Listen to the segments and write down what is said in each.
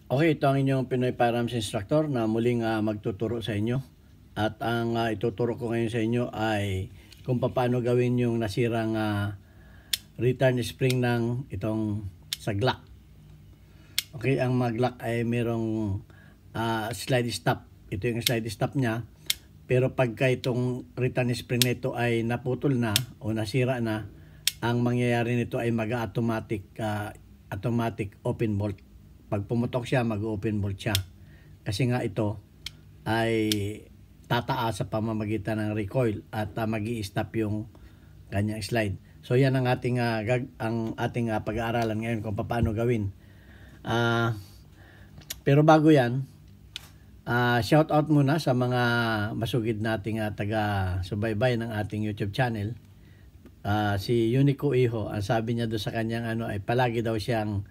Okay, ito ang inyong Pinoy Firearms Instructor na muling magtuturo sa inyo. At ang ituturo ko ngayon sa inyo ay kung paano gawin yung nasirang return spring ng itong sa Glock. Okay, ang mga Glock ay merong slide stop. Ito yung slide stop niya. Pero pagka itong return spring na ito ay naputol na o nasira na, ang mangyayari nito ay automatic open bolt. Pag pumutok siya, mag-open bolt siya. Kasi nga ito ay tataas sa pamamagitan ng recoil at mag-i-stop yung kanyang slide. So yan ang ating pag-aaralan ngayon kung paano gawin. Pero bago yan, shout out muna sa mga masugid nating taga-subaybay ng ating YouTube channel. Si Unico Iho, ang sabi niya doon sa kanyang ay palagi daw siyang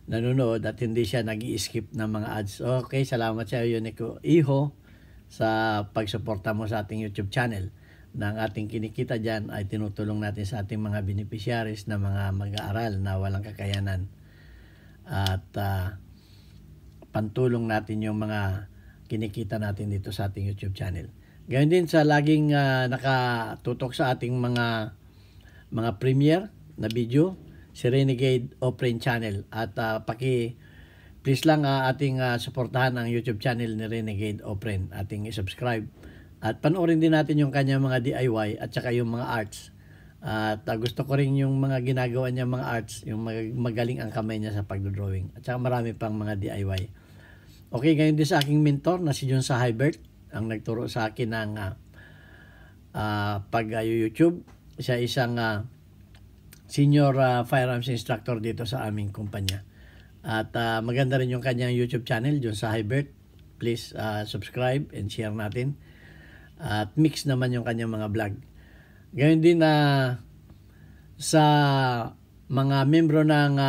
nanonood at hindi siya nag-i-skip ng mga ads. Okay, salamat sa iyo, Unico Iho, sa pagsuporta mo sa ating YouTube channel. Nang ating kinikita dyan ay tinutulong natin sa ating mga beneficiaries na mga mag-aaral na walang kakayanan. At pantulong natin yung mga kinikita natin dito sa ating YouTube channel. Gayun din sa laging nakatutok sa ating mga premiere na video, si Renegade Ofren Channel. At please lang ating suportahan ang YouTube channel ni Renegade Ofren. Ating i-subscribe. At panoorin din natin yung kanya mga DIY at saka yung mga arts. At gusto ko rin yung mga ginagawa niya mga arts, yung magaling ang kamay niya sa pagdodrawing. At saka marami pang mga DIY. Okay, ngayon din sa aking mentor na si John Sahibert, ang nagturo sa akin ng pag-YouTube. Siya isang senior firearms instructor dito sa aming kumpanya. At maganda rin yung kanyang YouTube channel, John Sahibert. Please subscribe and share natin. At mix naman yung kanyang mga vlog. Gayun din sa mga membro ng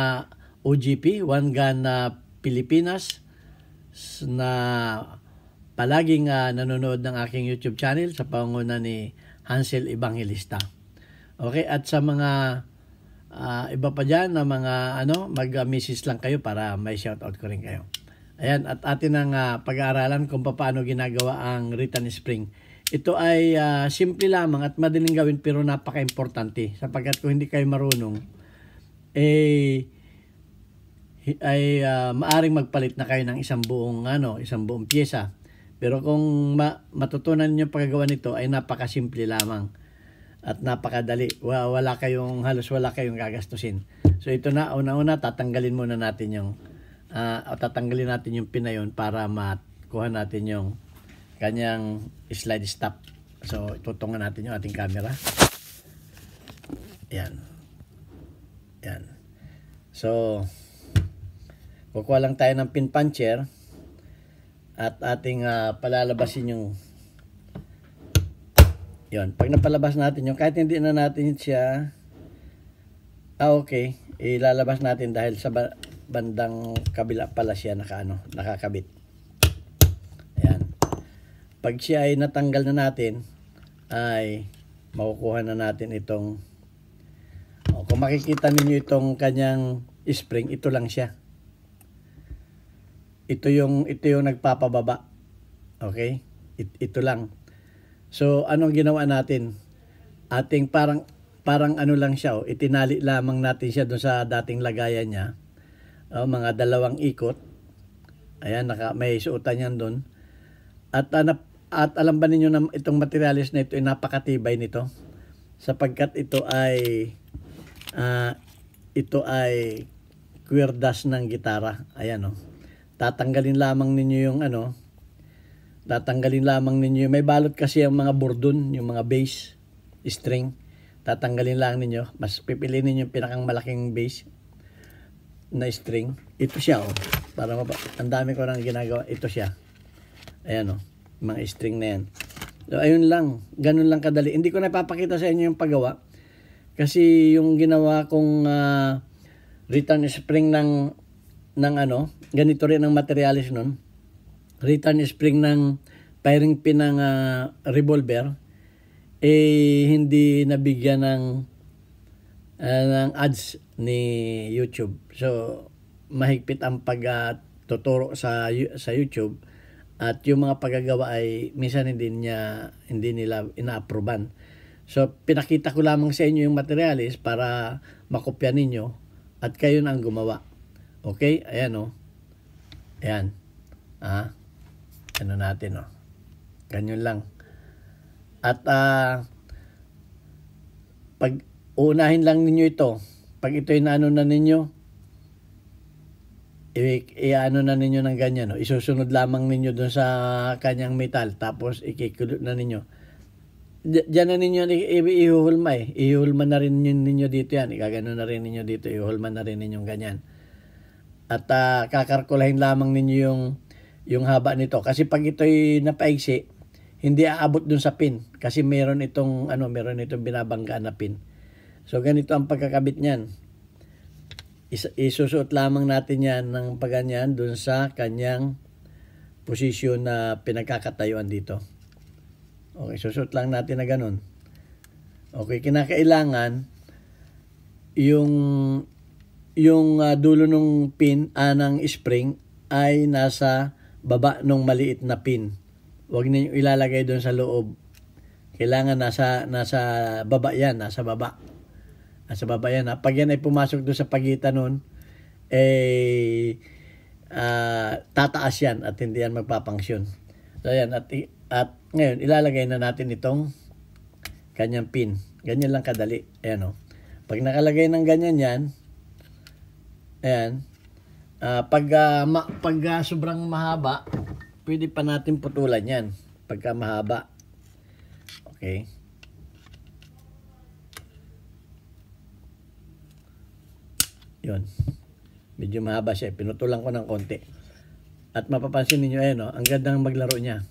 OGP, One Gun Pilipinas, na palaging nanonood ng aking YouTube channel sa pangunguna ni Hansel Evangelista. Okay, at sa mga iba pa dyan na mga mag-message lang kayo para may shoutout ko rin kayo. Ayan, at atin ang pag-aaralan kung paano ginagawa ang return spring. Ito ay simple lamang at madaling gawin pero napaka-importante sapagkat kung hindi kayo marunong maaring magpalit na kayo ng isang buong pyesa. Pero kung matutunan niyo paggawa nito ay napaka-simple lamang at napakadali. Halos wala kayong gagastusin. So ito na, una-una tatanggalin muna natin yung tatanggalin natin yung pin na yun para makuha natin yung kanyang slide stop. So tutungan natin yung ating camera. Yan. Yan. So kukuha lang tayo ng pin puncher at ating palalabasin yung yon. Pag napalabas natin yung kahit hindi na natin siya okay, ilalabas natin dahil sa bandang kabila pala siya nakakabit. Ayan. Pag siya ay natanggal na natin ay makukuha na natin itong kung makikita ninyo itong kanyang spring, ito lang siya. Ito yung nagpapababa. Okay? Ito lang. So, anong ginawa natin? Ating parang lang siya. Itinali lamang natin siya doon sa dating lagayan niya. Mga 2 ikot. Ayan, may suotan yan doon. At alam ba ninyo na itong materialis na ito ay napakatibay nito? Sapagkat ito ay cuerdas ng gitara. Ayan tatanggalin lamang ninyo yung may balot kasi ang mga bordon, yung mga bass string. Tatanggalin lang ninyo. Mas pipiliin ninyo yung pinakang malaking bass na string. Ito siya para ang dami ko nang ginagawa. Ito siya. Ayan mga string na yan. So ayun lang, ganun lang kadali. Hindi ko na ipapakita sa inyo yung paggawa kasi yung ginawa kong return spring ng ganito rin ang materialis nun. Return spring ng firing pin ng revolver hindi nabigyan ng ads ni YouTube. So mahigpit ang tuturo sa YouTube, at yung mga paggagawa ay minsan hindi nila ina-approvean. So pinakita ko lamang sa inyo yung materialis para makopya ninyo at kayo na ang gumawa. Okay? Ayan o. Ayan. Ano natin o. Ganyan lang. At pag uunahin lang ninyo ito, pag ito'y naano na ninyo, i-ano na ninyo ng ganyan, no? Isusunod lamang ninyo dun sa kanyang metal, tapos ikikulot na ninyo. Diyan na ninyo ihulma eh. Ihulma na rin ninyo dito yan. Ikagano na rin ninyo dito. Ihulma na rin ninyo ganyan. At kakarkulahin lamang ninyo yung haba nito. Kasi pag ito'y napaigsi, hindi aabot dun sa pin. Kasi meron itong binabanggaan na pin. So ganito ang pagkakabit niyan. Isusuot lamang natin yan ng paganyan dun sa kanyang posisyon na pinagkakatayuan dito. Okay, susuot lang natin na ganun. Okay, kinakailangan yung dulo ng pin ng spring ay nasa baba ng maliit na pin. Huwag niyo ilalagay doon sa loob. Kailangan nasa baba yan, nasa baba. Nasa baba yan. Pag yan ay pumasok doon sa pagitan nun, tataas yan at hindi yan magpapangsyon. So yan, at ngayon ilalagay na natin itong kanyang pin. Ganyan lang kadali. Ayan o. Pag nakalagay ng ganyan yan, ayan, pag sobrang mahaba, pwede pa natin putulan yan. Pagka mahaba. Okay. Yun. Medyo mahaba siya. Pinutulan ko ng konti. At mapapansin niyo ang gandang maglaro niya.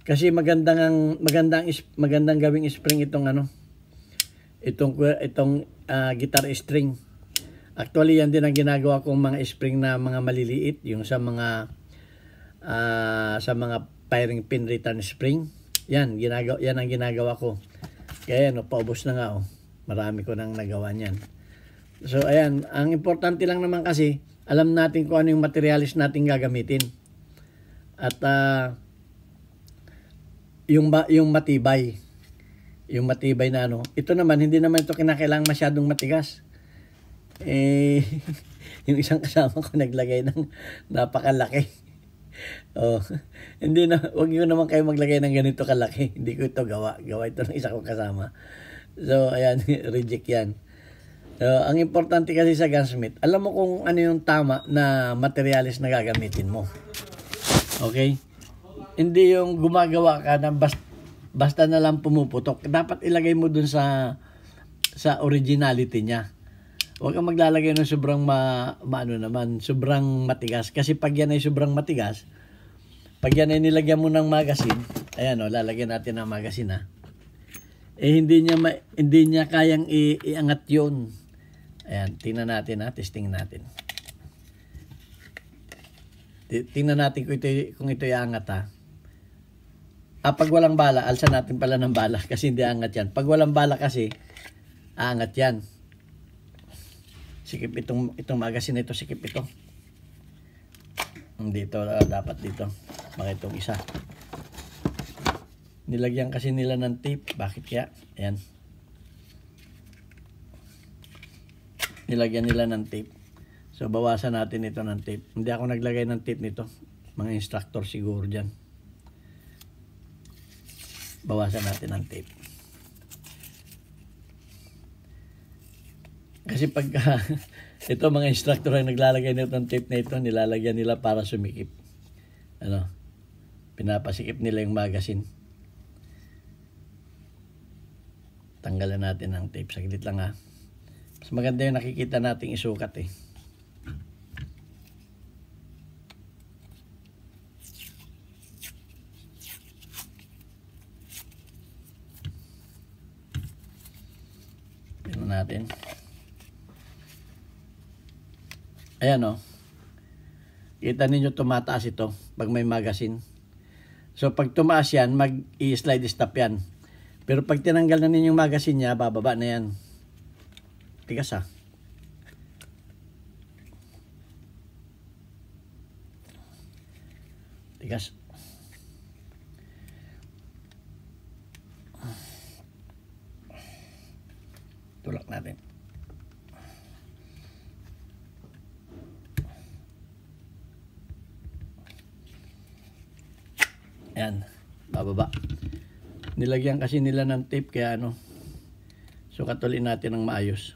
Kasi magandang gawing spring itong guitar string. Actually, yan din ang ginagawa kong mga spring na mga maliliit, yung sa mga firing pin return spring. Yan ang ginagawa ko. Kaya paubos na nga Marami ko nang nagawa niyan. So ayan, ang importante lang naman kasi alam natin kung ano yung materialis natin gagamitin. At yung matibay. Yung matibay na ito naman, hindi naman ito kinakailangan masyadong matigas. Yung isang kasama ko naglagay ng napakalaki. Wag niyo naman kayo maglagay ng ganito kalaki. Hindi ko ito gawa. Gawa ito ng isa kong kasama. So ayan, reject yan. Ang importante kasi sa gunsmith, alam mo kung ano yung tama na materialis na gagamitin mo. Okay? Hindi yung gumagawa ka na basta na lang pumuputok. Dapat ilagay mo dun sa originality niya. Huwag kang maglalagay ng sobrang sobrang matigas. Kasi pag yan ay sobrang matigas, pag yan ay nilagyan mo ng magazine, ayan lalagyan natin ng magazine hindi niya kayang iangat yun. Ayan, tingnan natin testing natin. Tingnan natin kung ito iangat pag walang bala, alsan natin pala ng bala kasi hindi angat yan. Pag walang bala kasi, aangat yan. Sikip itong magazine ito, sikip ito. Dito, dapat dito. Baka itong isa. Nilagyan kasi nila ng tape. Bakit kaya? Ayan. Nilagyan nila ng tape. So, bawasan natin ito ng tape. Hindi ako naglagay ng tape nito. Mga instructor siguro dyan. Bawasan natin ng tape. Kasi pagka ito mga instructor ang naglalagay nito ng tape na ito, nilalagyan nila para sumikip. Pinapasikip nila yung magazine. Tanggalan natin ng tape. Saglit lang Mas maganda yung nakikita nating isukat Tignan natin. Ayan Kita ninyo tumataas ito pag may magazine. So pag tumaas yan, mag-i-slide stop yan. Pero pag tinanggal na ninyo yung magazine niya, bababa na yan. Tigas Tigas. Tulak natin. Ayan, bababa. Nilagyan kasi nila ng tape kaya ano, sukatulin natin ng maayos.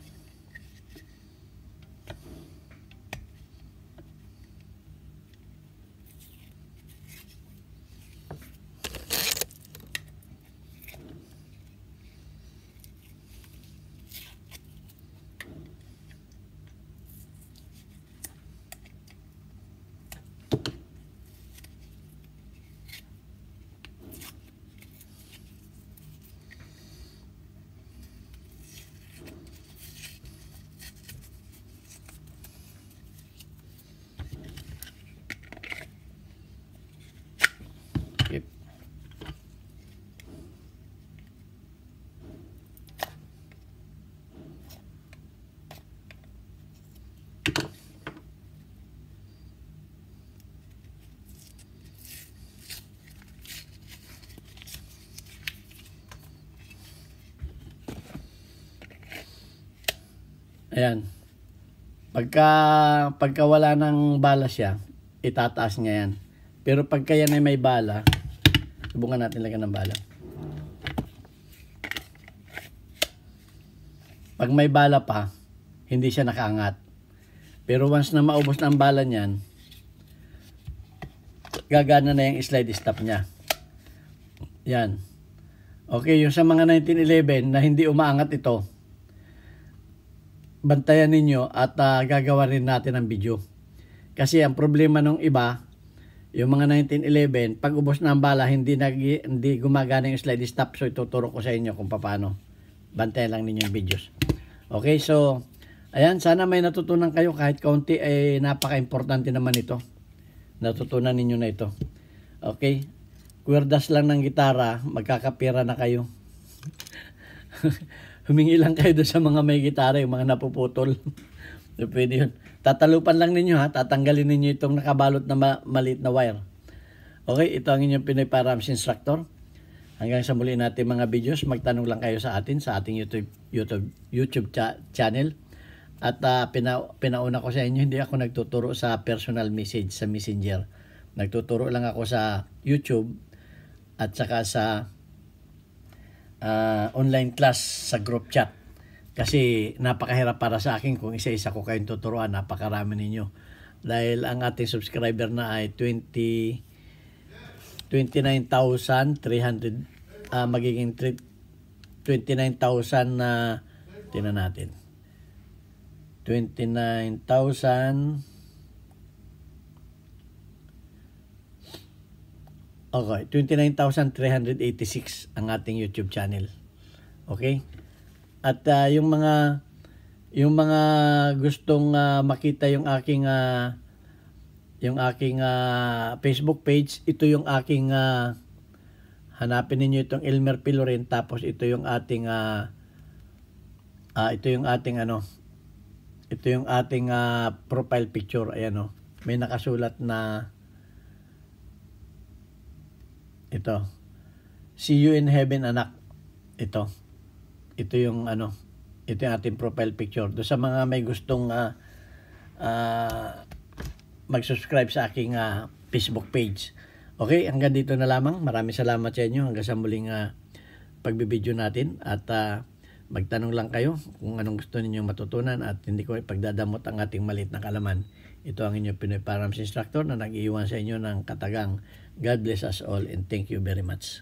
Okay. Ayan. Pagka wala ng bala siya, itataas niya yan. Pero pagka yan ay may bala, subukan natin lagyan ng bala. Pag may bala pa, hindi siya nakaangat. Pero once na maubos na ang bala niyan, gagana na yung slide stop niya. Yan. Okay, yung sa mga 1911 na hindi umaangat ito, bantayan ninyo at gagawa rin natin ang video. Kasi ang problema ng iba, yung mga 1911, pag ubos na ang bala, hindi gumagana yung slide stop. So ituturo ko sa inyo kung paano. Bantayan lang ninyo yung videos. Okay, so ayan, sana may natutunan kayo kahit kaunti. Napaka-importante naman ito. Natutunan ninyo na ito. Okay, kwerdas lang ng gitara, magkakapira na kayo. Humingi lang kayo doon sa mga may gitara, yung mga napuputol. So, pwede yun. Tatalupan lang ninyo ha, tatanggalin ninyo itong nakabalot na maliit na wire. Okay, ito ang inyong Pinoy Firearms Instructor. Hanggang sa muli natin mga videos, magtanong lang kayo sa atin, sa ating YouTube channel. At pinauna ko sa inyo, hindi ako nagtuturo sa personal message sa Messenger. Nagtuturo lang ako sa YouTube at saka sa online class sa group chat. Kasi napakahirap para sa akin kung isa-isa ko kayong tuturuan, napakarami ninyo. Dahil ang ating subscriber na ay 29,300, magiging 29,000 na, tingnan natin. 29,000. Okay, 29,386 ang ating YouTube channel. Okay? At yung mga gustong makita yung aking Facebook page, ito yung aking hanapin niyo itong Elmer Pilorin, tapos ito yung ating profile picture. Ayan, may nakasulat na ito, see you in heaven anak. Ito yung ito yung ating profile picture. Do sa mga may gustong mag-subscribe sa aking Facebook page. Okay, hanggang dito na lamang. Maraming salamat sa inyo. Hanggang sa muling pagbibideo natin. At magtanong lang kayo kung anong gusto ninyong matutunan at hindi ko ipagdadamot ang ating maliit na kalaman. Ito ang inyong Pinoy Firearms Instructor na nag-iwan sa inyo ng katagang God bless us all and thank you very much.